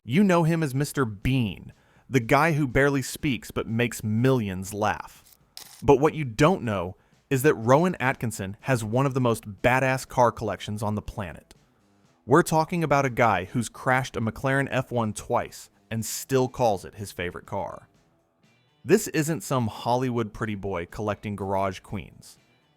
You know him as Mr. Bean, the guy who barely speaks but makes millions laugh. But what you don't know is that Rowan Atkinson has one of the most badass car collections on the planet. We're talking about a guy who's crashed a McLaren F1 twice and still calls it his favorite car. This isn't some Hollywood pretty boy collecting garage queens.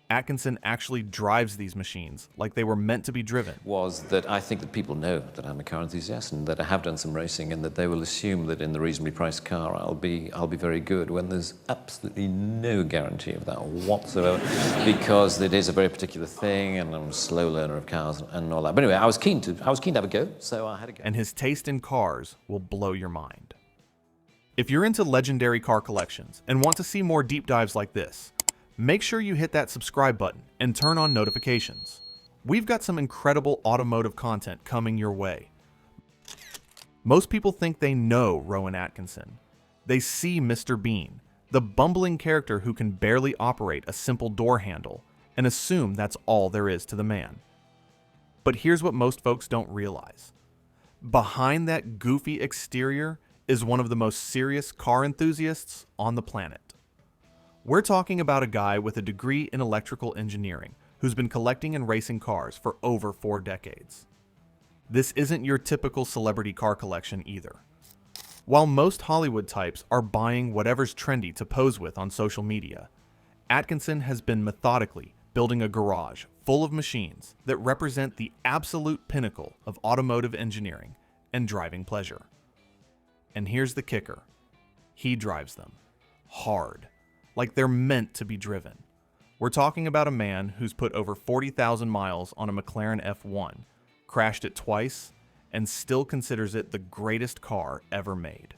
Atkinson actually drives these machines like they were meant to be driven. Was that I think that people know that I'm a car enthusiast and that I have done some racing, and that they will assume that in the reasonably priced car I'll be very good, when there's absolutely no guarantee of that whatsoever, because it is a very particular thing and I'm a slow learner of cars and all that. But anyway, I was keen to have a go, so I had a go. And his taste in cars will blow your mind. If you're into legendary car collections and want to see more deep dives like this, make sure you hit that subscribe button and turn on notifications. We've got some incredible automotive content coming your way. Most people think they know Rowan Atkinson. They see Mr. Bean, the bumbling character who can barely operate a simple door handle, and assume that's all there is to the man. But here's what most folks don't realize. Behind that goofy exterior is one of the most serious car enthusiasts on the planet. We're talking about a guy with a degree in electrical engineering who's been collecting and racing cars for over 4 decades. This isn't your typical celebrity car collection either. While most Hollywood types are buying whatever's trendy to pose with on social media, Atkinson has been methodically building a garage full of machines that represent the absolute pinnacle of automotive engineering and driving pleasure. And here's the kicker. He drives them hard, like they're meant to be driven. We're talking about a man who's put over 40,000 miles on a McLaren F1, crashed it twice, and still considers it the greatest car ever made.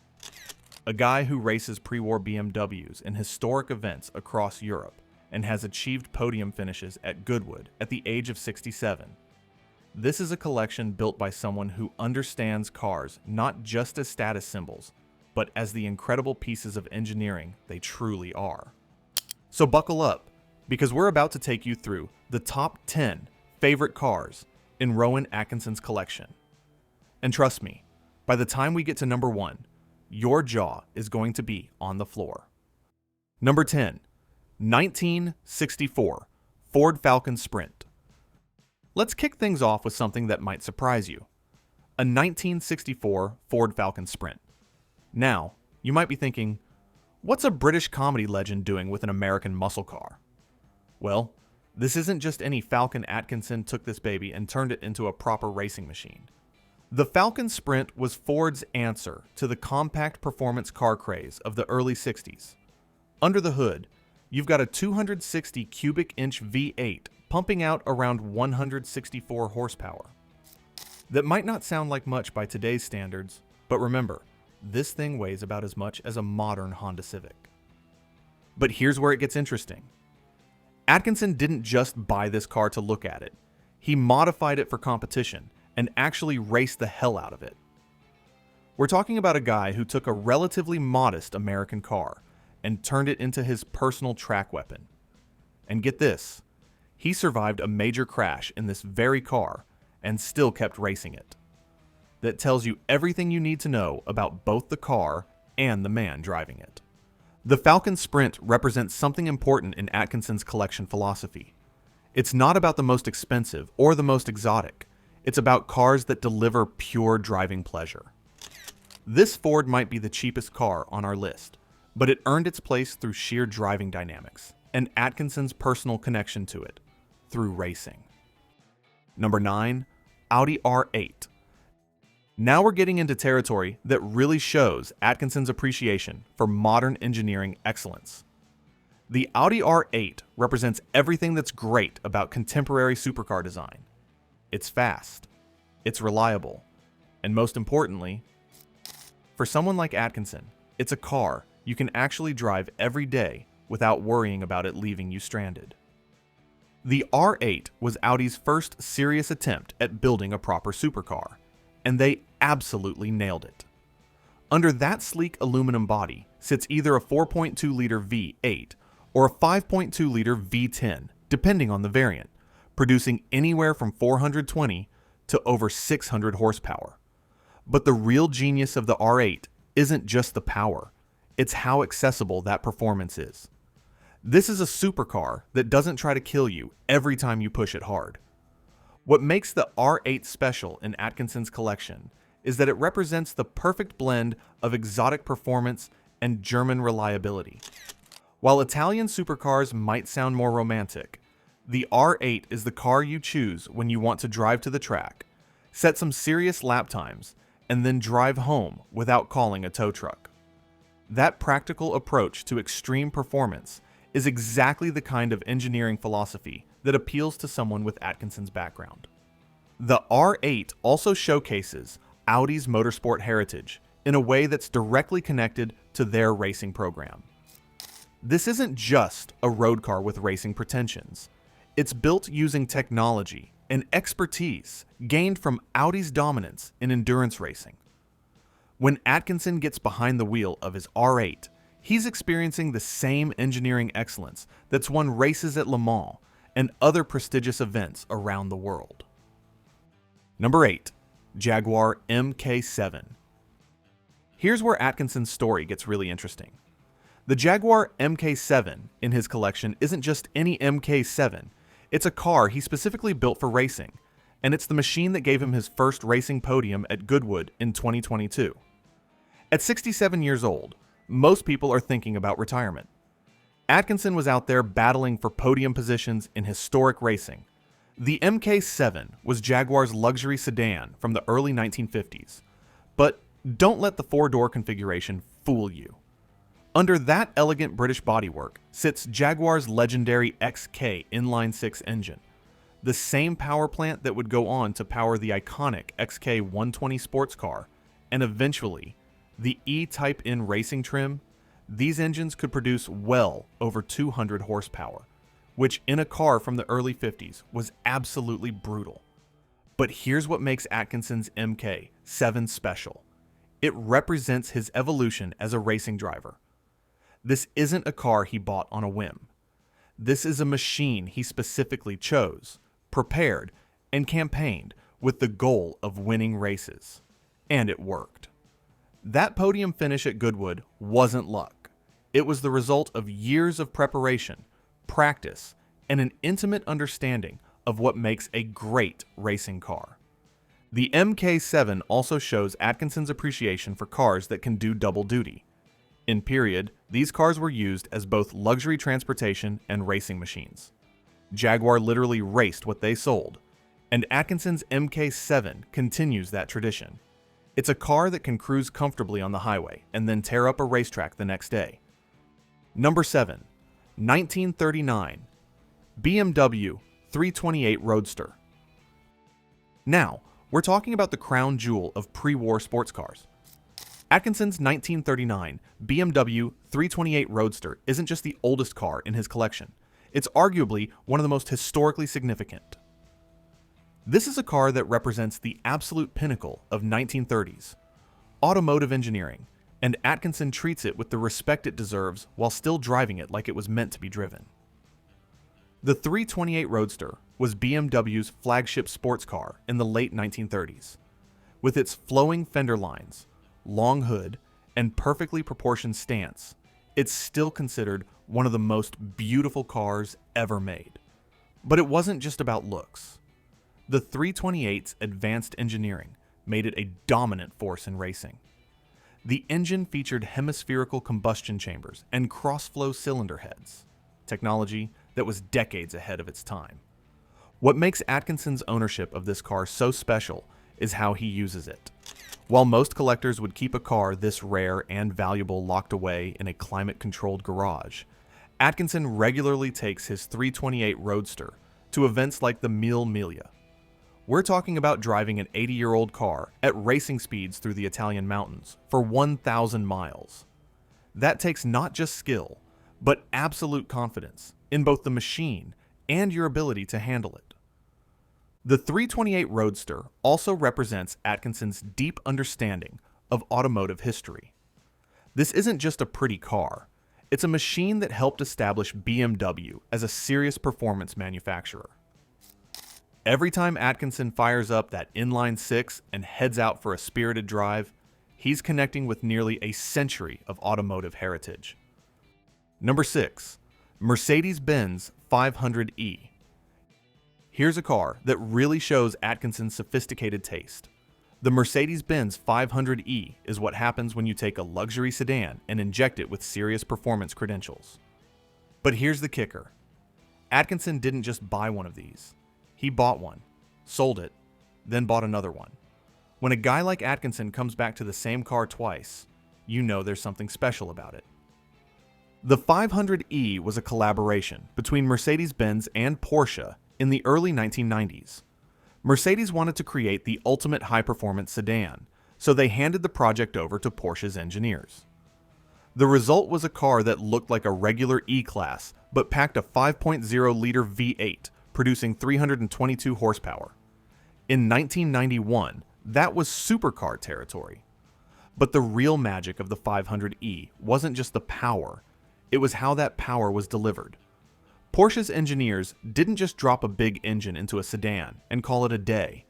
A guy who races pre-war BMWs in historic events across Europe and has achieved podium finishes at Goodwood at the age of 67. This is a collection built by someone who understands cars not just as status symbols, but as the incredible pieces of engineering they truly are. So buckle up, because we're about to take you through the top 10 favorite cars in Rowan Atkinson's collection. And trust me, by the time we get to number 1, your jaw is going to be on the floor. Number 10, 1964 Ford Falcon Sprint. Let's kick things off with something that might surprise you. A 1964 Ford Falcon Sprint. Now, you might be thinking, what's a British comedy legend doing with an American muscle car? Well, this isn't just any Falcon. Atkinson took this baby and turned it into a proper racing machine. The Falcon Sprint was Ford's answer to the compact performance car craze of the early 60s. Under the hood, you've got a 260 cubic inch V8 pumping out around 164 horsepower. That might not sound like much by today's standards, but remember, this thing weighs about as much as a modern Honda Civic. But here's where it gets interesting. Atkinson didn't just buy this car to look at it. He modified it for competition and actually raced the hell out of it. We're talking about a guy who took a relatively modest American car and turned it into his personal track weapon. And get this, he survived a major crash in this very car and still kept racing it. That tells you everything you need to know about both the car and the man driving it. The Falcon Sprint represents something important in Atkinson's collection philosophy. It's not about the most expensive or the most exotic. It's about cars that deliver pure driving pleasure. This Ford might be the cheapest car on our list, but it earned its place through sheer driving dynamics and Atkinson's personal connection to it, through racing. Number 9, Audi R8. Now we're getting into territory that really shows Atkinson's appreciation for modern engineering excellence. The Audi R8 represents everything that's great about contemporary supercar design. It's fast, it's reliable, and most importantly, for someone like Atkinson, it's a car you can actually drive every day without worrying about it leaving you stranded. The R8 was Audi's first serious attempt at building a proper supercar, and they absolutely nailed it. Under that sleek aluminum body sits either a 4.2-liter V8 or a 5.2-liter V10, depending on the variant, producing anywhere from 420 to over 600 horsepower. But the real genius of the R8 isn't just the power, it's how accessible that performance is. This is a supercar that doesn't try to kill you every time you push it hard. What makes the R8 special in Atkinson's collection is that it represents the perfect blend of exotic performance and German reliability. While Italian supercars might sound more romantic, the R8 is the car you choose when you want to drive to the track, set some serious lap times, and then drive home without calling a tow truck. That practical approach to extreme performance is exactly the kind of engineering philosophy that appeals to someone with Atkinson's background. The R8 also showcases Audi's motorsport heritage in a way that's directly connected to their racing program. This isn't just a road car with racing pretensions. It's built using technology and expertise gained from Audi's dominance in endurance racing. When Atkinson gets behind the wheel of his R8, he's experiencing the same engineering excellence that's won races at Le Mans and other prestigious events around the world. Number 8. Jaguar MK7. Here's where Atkinson's story gets really interesting. The Jaguar MK7 in his collection isn't just any MK7, it's a car he specifically built for racing, and it's the machine that gave him his first racing podium at Goodwood in 2022. At 67 years old, most people are thinking about retirement. Atkinson was out there battling for podium positions in historic racing. The MK7 was Jaguar's luxury sedan from the early 1950s, but don't let the four-door configuration fool you. Under that elegant British bodywork sits Jaguar's legendary XK inline-six engine, the same power plant that would go on to power the iconic XK 120 sports car, and eventually the E-Type N racing trim. These engines could produce well over 200 horsepower, which in a car from the early 50s was absolutely brutal. But here's what makes Atkinson's MK7 special. It represents his evolution as a racing driver. This isn't a car he bought on a whim. This is a machine he specifically chose, prepared, and campaigned with the goal of winning races. And it worked. That podium finish at Goodwood wasn't luck. It was the result of years of preparation, practice, and an intimate understanding of what makes a great racing car. The MK7 also shows Atkinson's appreciation for cars that can do double duty. In period, these cars were used as both luxury transportation and racing machines. Jaguar literally raced what they sold, and Atkinson's MK7 continues that tradition. It's a car that can cruise comfortably on the highway and then tear up a racetrack the next day. Number 7. 1939 BMW 328 Roadster. Now, we're talking about the crown jewel of pre-war sports cars. Atkinson's 1939 BMW 328 Roadster isn't just the oldest car in his collection, it's arguably one of the most historically significant. This is a car that represents the absolute pinnacle of 1930s automotive engineering, and Atkinson treats it with the respect it deserves while still driving it like it was meant to be driven. The 328 Roadster was BMW's flagship sports car in the late 1930s. With its flowing fender lines, long hood, and perfectly proportioned stance, it's still considered one of the most beautiful cars ever made. But it wasn't just about looks. The 328's advanced engineering made it a dominant force in racing. The engine featured hemispherical combustion chambers and cross-flow cylinder heads, technology that was decades ahead of its time. What makes Atkinson's ownership of this car so special is how he uses it. While most collectors would keep a car this rare and valuable locked away in a climate-controlled garage, Atkinson regularly takes his 328 Roadster to events like the Mille Miglia. We're talking about driving an 80-year-old car at racing speeds through the Italian mountains for 1,000 miles. That takes not just skill, but absolute confidence in both the machine and your ability to handle it. The 328 Roadster also represents Atkinson's deep understanding of automotive history. This isn't just a pretty car, it's a machine that helped establish BMW as a serious performance manufacturer. Every time Atkinson fires up that inline six and heads out for a spirited drive, he's connecting with nearly a century of automotive heritage. Number 6. Mercedes-Benz 500e. Here's a car that really shows Atkinson's sophisticated taste. The Mercedes-Benz 500e is what happens when you take a luxury sedan and inject it with serious performance credentials. But here's the kicker. Atkinson didn't just buy one of these. He bought one, sold it, then bought another one. When a guy like Atkinson comes back to the same car twice, you know there's something special about it. The 500e was a collaboration between Mercedes-Benz and Porsche in the early 1990s. Mercedes wanted to create the ultimate high-performance sedan, so they handed the project over to Porsche's engineers. The result was a car that looked like a regular E-Class, but packed a 5.0-liter V8, producing 322 horsepower. In 1991, that was supercar territory. But the real magic of the 500e wasn't just the power, it was how that power was delivered. Porsche's engineers didn't just drop a big engine into a sedan and call it a day.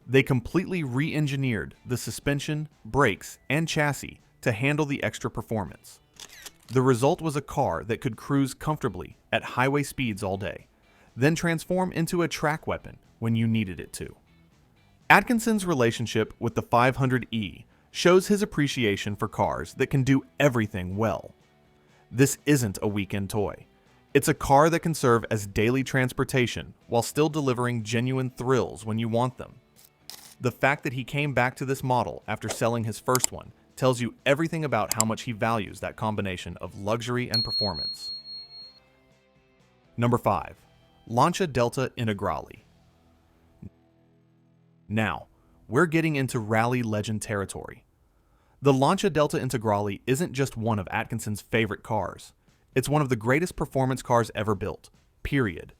They completely re-engineered the suspension, brakes, and chassis to handle the extra performance. The result was a car that could cruise comfortably at highway speeds all day, then transform into a track weapon when you needed it to. Atkinson's relationship with the 500e shows his appreciation for cars that can do everything well. This isn't a weekend toy. It's a car that can serve as daily transportation while still delivering genuine thrills when you want them. The fact that he came back to this model after selling his first one tells you everything about how much he values that combination of luxury and performance. Number 5. Lancia Delta Integrale. Now, we're getting into rally legend territory. The Lancia Delta Integrale isn't just one of Atkinson's favorite cars. It's one of the greatest performance cars ever built, period.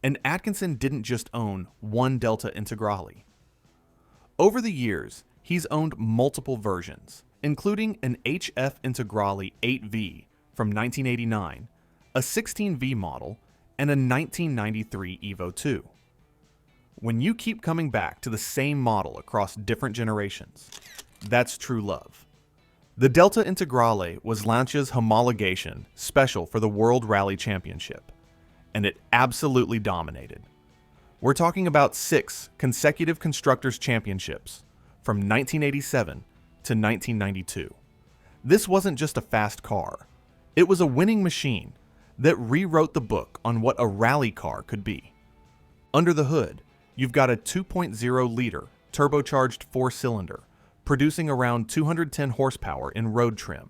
And Atkinson didn't just own one Delta Integrale. Over the years, he's owned multiple versions, including an HF Integrale 8V from 1989, a 16V model, and a 1993 Evo 2. When you keep coming back to the same model across different generations, that's true love. The Delta Integrale was Lancia's homologation special for the World Rally Championship, and it absolutely dominated. We're talking about 6 consecutive Constructors' Championships from 1987 to 1992. This wasn't just a fast car. It was a winning machine that rewrote the book on what a rally car could be. Under the hood, you've got a 2.0-liter turbocharged 4-cylinder, producing around 210 horsepower in road trim.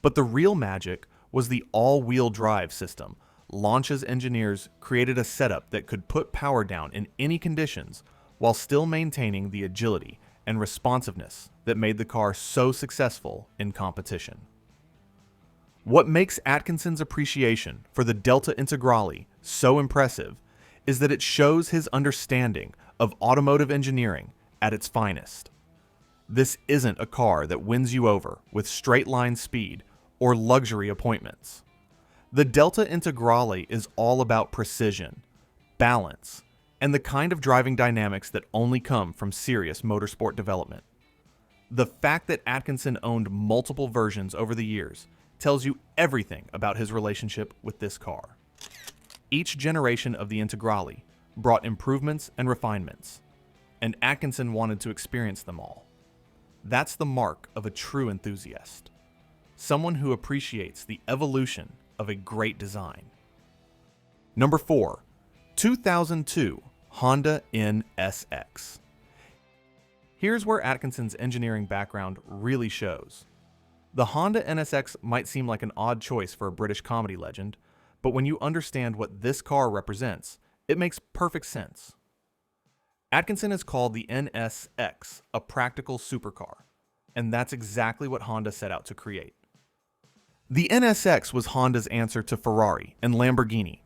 But the real magic was the all-wheel drive system. Lancia's engineers created a setup that could put power down in any conditions while still maintaining the agility and responsiveness that made the car so successful in competition. What makes Atkinson's appreciation for the Delta Integrale so impressive is that it shows his understanding of automotive engineering at its finest. This isn't a car that wins you over with straight-line speed or luxury appointments. The Delta Integrale is all about precision, balance, and the kind of driving dynamics that only come from serious motorsport development. The fact that Atkinson owned multiple versions over the years tells you everything about his relationship with this car. Each generation of the Integrale brought improvements and refinements, and Atkinson wanted to experience them all. That's the mark of a true enthusiast, someone who appreciates the evolution of a great design. Number 4. 2002 Honda NSX. Here's where Atkinson's engineering background really shows. The Honda NSX might seem like an odd choice for a British comedy legend, but when you understand what this car represents, it makes perfect sense. Atkinson has called the NSX a practical supercar, and that's exactly what Honda set out to create. The NSX was Honda's answer to Ferrari and Lamborghini,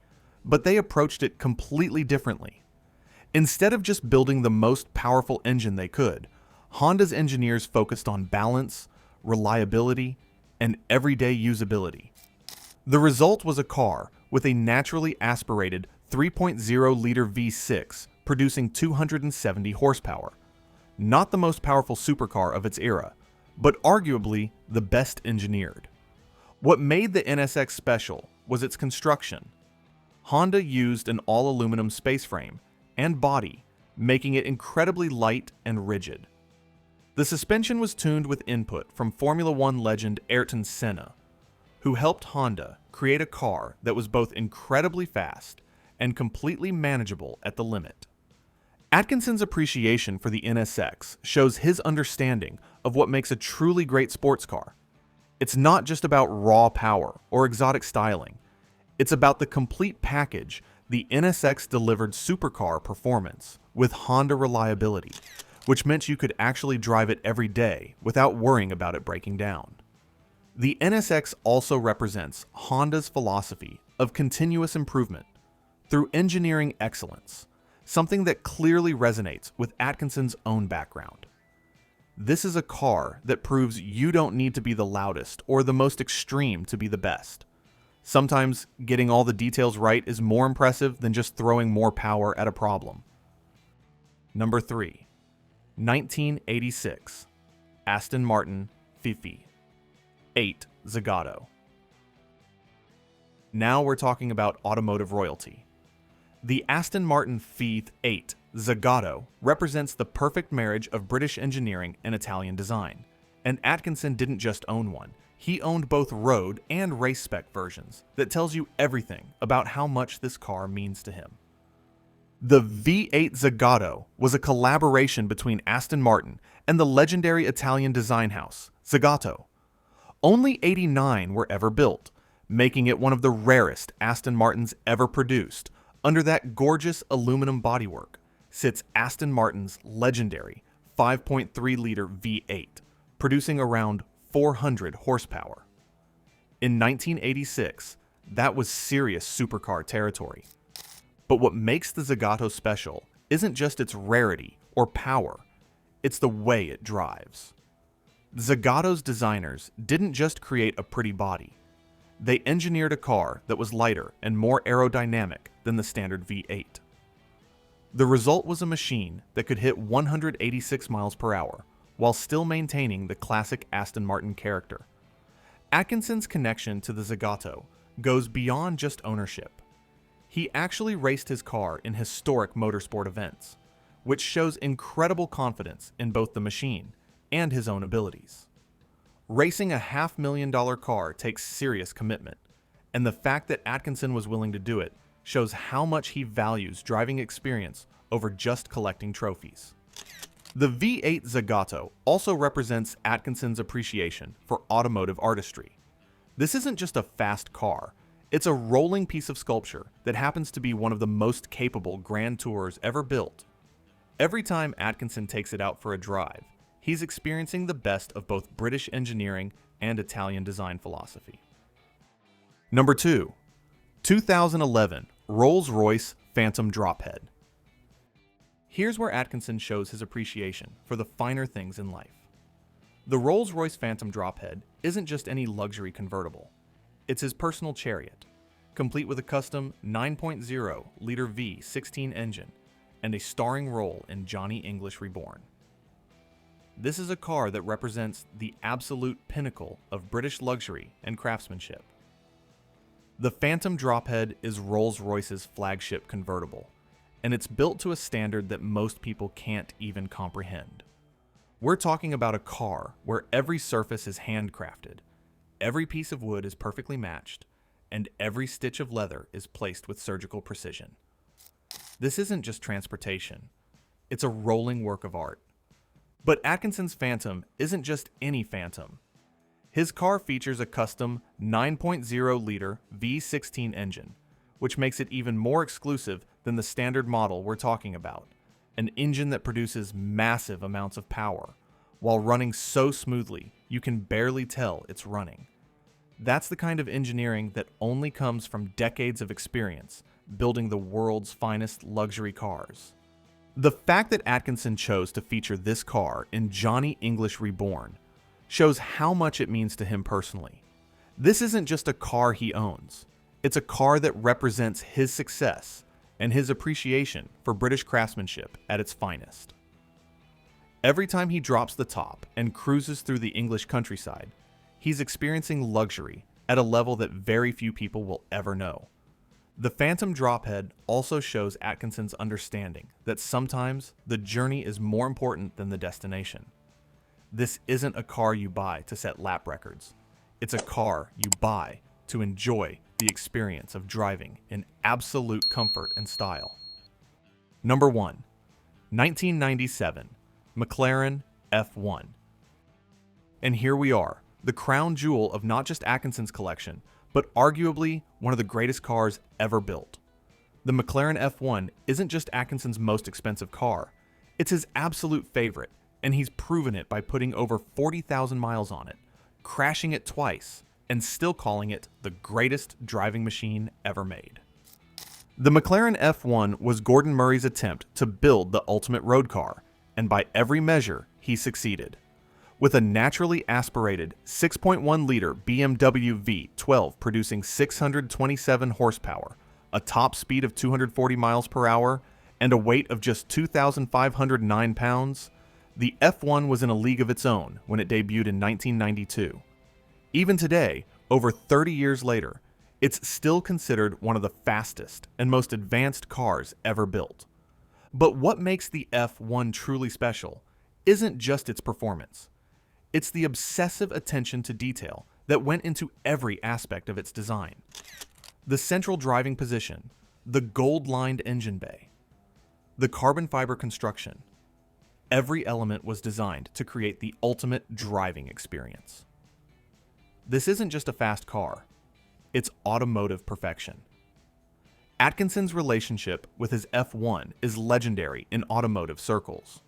but they approached it completely differently. Instead of just building the most powerful engine they could, Honda's engineers focused on balance, reliability, and everyday usability. The result was a car with a naturally aspirated 3.0-liter V6 producing 270 horsepower. Not the most powerful supercar of its era, but arguably the best engineered. What made the NSX special was its construction. Honda used an all-aluminum space frame and body, making it incredibly light and rigid. The suspension was tuned with input from Formula One legend Ayrton Senna, who helped Honda create a car that was both incredibly fast and completely manageable at the limit. Atkinson's appreciation for the NSX shows his understanding of what makes a truly great sports car. It's not just about raw power or exotic styling. It's about the complete package the NSX delivered supercar performance with Honda reliability, which meant you could actually drive it every day without worrying about it breaking down. The NSX also represents Honda's philosophy of continuous improvement through engineering excellence, something that clearly resonates with Atkinson's own background. This is a car that proves you don't need to be the loudest or the most extreme to be the best. Sometimes getting all the details right is more impressive than just throwing more power at a problem. Number 3. 1986 Aston Martin Fifi 8 Zagato. Now we're talking about automotive royalty. The Aston Martin Fifi 8 Zagato represents the perfect marriage of British engineering and Italian design. And Atkinson didn't just own one. He owned both road and race spec versions that tells you everything about how much this car means to him. The V8 Zagato was a collaboration between Aston Martin and the legendary Italian design house, Zagato. Only 89 were ever built, making it one of the rarest Aston Martins ever produced. Under that gorgeous aluminum bodywork sits Aston Martin's legendary 5.3-liter V8, producing around 400 horsepower. In 1986, that was serious supercar territory. But what makes the Zagato special isn't just its rarity or power, it's the way it drives. Zagato's designers didn't just create a pretty body. They engineered a car that was lighter and more aerodynamic than the standard V8. The result was a machine that could hit 186 miles per hour while still maintaining the classic Aston Martin character. Atkinson's connection to the Zagato goes beyond just ownership. He actually raced his car in historic motorsport events, which shows incredible confidence in both the machine and his own abilities. Racing a $500,000 car takes serious commitment, and the fact that Atkinson was willing to do it shows how much he values driving experience over just collecting trophies. The V8 Zagato also represents Atkinson's appreciation for automotive artistry. This isn't just a fast car, it's a rolling piece of sculpture that happens to be one of the most capable Grand Tours ever built. Every time Atkinson takes it out for a drive, he's experiencing the best of both British engineering and Italian design philosophy. Number 2. 2011 Rolls-Royce Phantom Drophead. Here's where Atkinson shows his appreciation for the finer things in life. The Rolls-Royce Phantom Drophead isn't just any luxury convertible. It's his personal chariot, complete with a custom 9.0-liter V16 engine and a starring role in Johnny English Reborn. This is a car that represents the absolute pinnacle of British luxury and craftsmanship. The Phantom Drophead is Rolls-Royce's flagship convertible, and it's built to a standard that most people can't even comprehend. We're talking about a car where every surface is handcrafted, every piece of wood is perfectly matched, and every stitch of leather is placed with surgical precision. This isn't just transportation, it's a rolling work of art. But Atkinson's Phantom isn't just any Phantom. His car features a custom 9.0-liter V16 engine, which makes it even more exclusive than the standard model we're talking about, an engine that produces massive amounts of power, while running so smoothly you can barely tell it's running. That's the kind of engineering that only comes from decades of experience building the world's finest luxury cars. The fact that Atkinson chose to feature this car in Johnny English Reborn shows how much it means to him personally. This isn't just a car he owns, it's a car that represents his success and his appreciation for British craftsmanship at its finest. Every time he drops the top and cruises through the English countryside, he's experiencing luxury at a level that very few people will ever know. The Phantom Drophead also shows Atkinson's understanding that sometimes the journey is more important than the destination. This isn't a car you buy to set lap records. It's a car you buy to enjoy the experience of driving in absolute comfort and style. Number 1. 1997 McLaren F1. And here we are, the crown jewel of not just Atkinson's collection, but arguably one of the greatest cars ever built. The McLaren F1 isn't just Atkinson's most expensive car, it's his absolute favorite, and he's proven it by putting over 40,000 miles on it, crashing it twice, and still calling it the greatest driving machine ever made. The McLaren F1 was Gordon Murray's attempt to build the ultimate road car, and by every measure, he succeeded. With a naturally aspirated 6.1-liter BMW V12 producing 627 horsepower, a top speed of 240 miles per hour, and a weight of just 2,509 pounds, the F1 was in a league of its own when it debuted in 1992. Even today, over 30 years later, it's still considered one of the fastest and most advanced cars ever built. But what makes the F1 truly special isn't just its performance. It's the obsessive attention to detail that went into every aspect of its design. The central driving position, the gold-lined engine bay, the carbon fiber construction. Every element was designed to create the ultimate driving experience. This isn't just a fast car, it's automotive perfection. Atkinson's relationship with his F1 is legendary in automotive circles.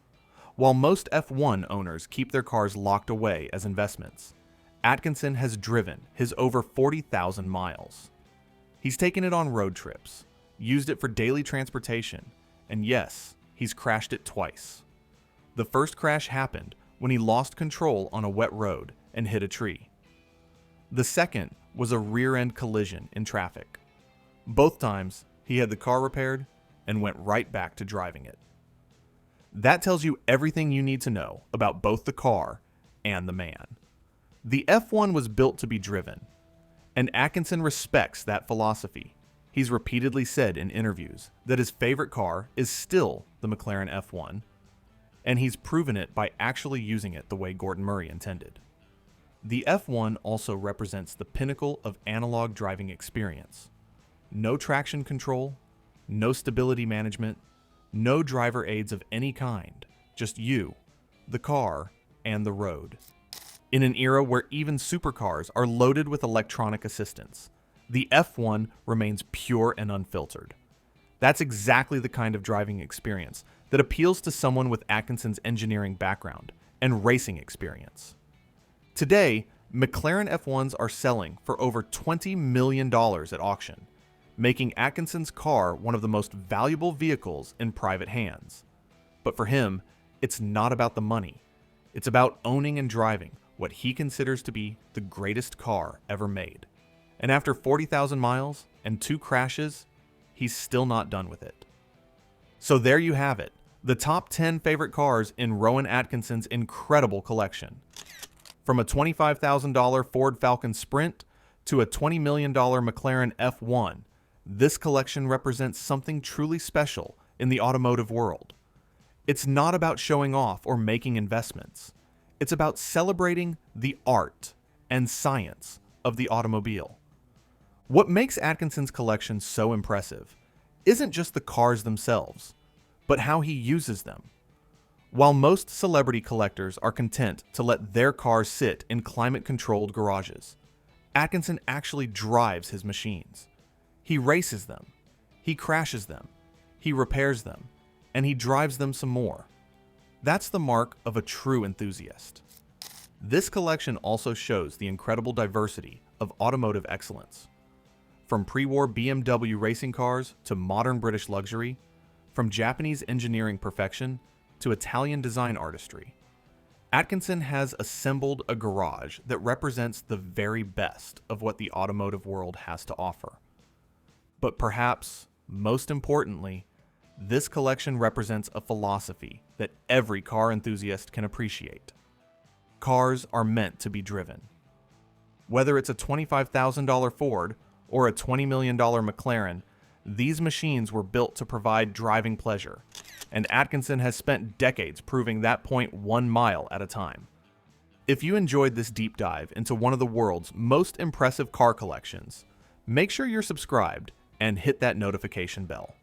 While most F1 owners keep their cars locked away as investments, Atkinson has driven his over 40,000 miles. He's taken it on road trips, used it for daily transportation, and yes, he's crashed it twice. The first crash happened when he lost control on a wet road and hit a tree. The second was a rear-end collision in traffic. Both times, he had the car repaired and went right back to driving it. That tells you everything you need to know about both the car and the man. The F1 was built to be driven, and Atkinson respects that philosophy. He's repeatedly said in interviews that his favorite car is still the McLaren F1, and he's proven it by actually using it the way Gordon Murray intended. The F1 also represents the pinnacle of analog driving experience. No traction control, no stability management, no driver aids of any kind, just you, the car, and the road. In an era where even supercars are loaded with electronic assistance, the F1 remains pure and unfiltered. That's exactly the kind of driving experience that appeals to someone with Atkinson's engineering background and racing experience. Today, McLaren F1s are selling for over $20 million at auction, making Atkinson's car one of the most valuable vehicles in private hands. But for him, it's not about the money. It's about owning and driving what he considers to be the greatest car ever made. And after 40,000 miles and 2 crashes, he's still not done with it. So there you have it, the top 10 favorite cars in Rowan Atkinson's incredible collection. From a $25,000 Ford Falcon Sprint to a $20 million McLaren F1, this collection represents something truly special in the automotive world. It's not about showing off or making investments. It's about celebrating the art and science of the automobile. What makes Atkinson's collection so impressive isn't just the cars themselves, but how he uses them. While most celebrity collectors are content to let their cars sit in climate-controlled garages, Atkinson actually drives his machines. He races them, he crashes them, he repairs them, and he drives them some more. That's the mark of a true enthusiast. This collection also shows the incredible diversity of automotive excellence. From pre-war BMW racing cars to modern British luxury, from Japanese engineering perfection to Italian design artistry, Atkinson has assembled a garage that represents the very best of what the automotive world has to offer. But perhaps Most importantly, this collection represents a philosophy that every car enthusiast can appreciate. Cars are meant to be driven. Whether it's a $25,000 Ford or a $20 million McLaren, these machines were built to provide driving pleasure, and Atkinson has spent decades proving that point 1 mile at a time. If you enjoyed this deep dive into one of the world's most impressive car collections, make sure you're subscribed and hit that notification bell.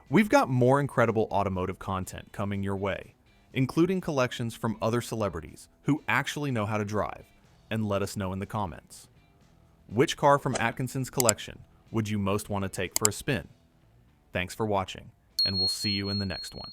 We've got more incredible automotive content coming your way, including collections from other celebrities who actually know how to drive, and let us know in the comments. Which car from Atkinson's collection would you most want to take for a spin? Thanks for watching, and we'll see you in the next one.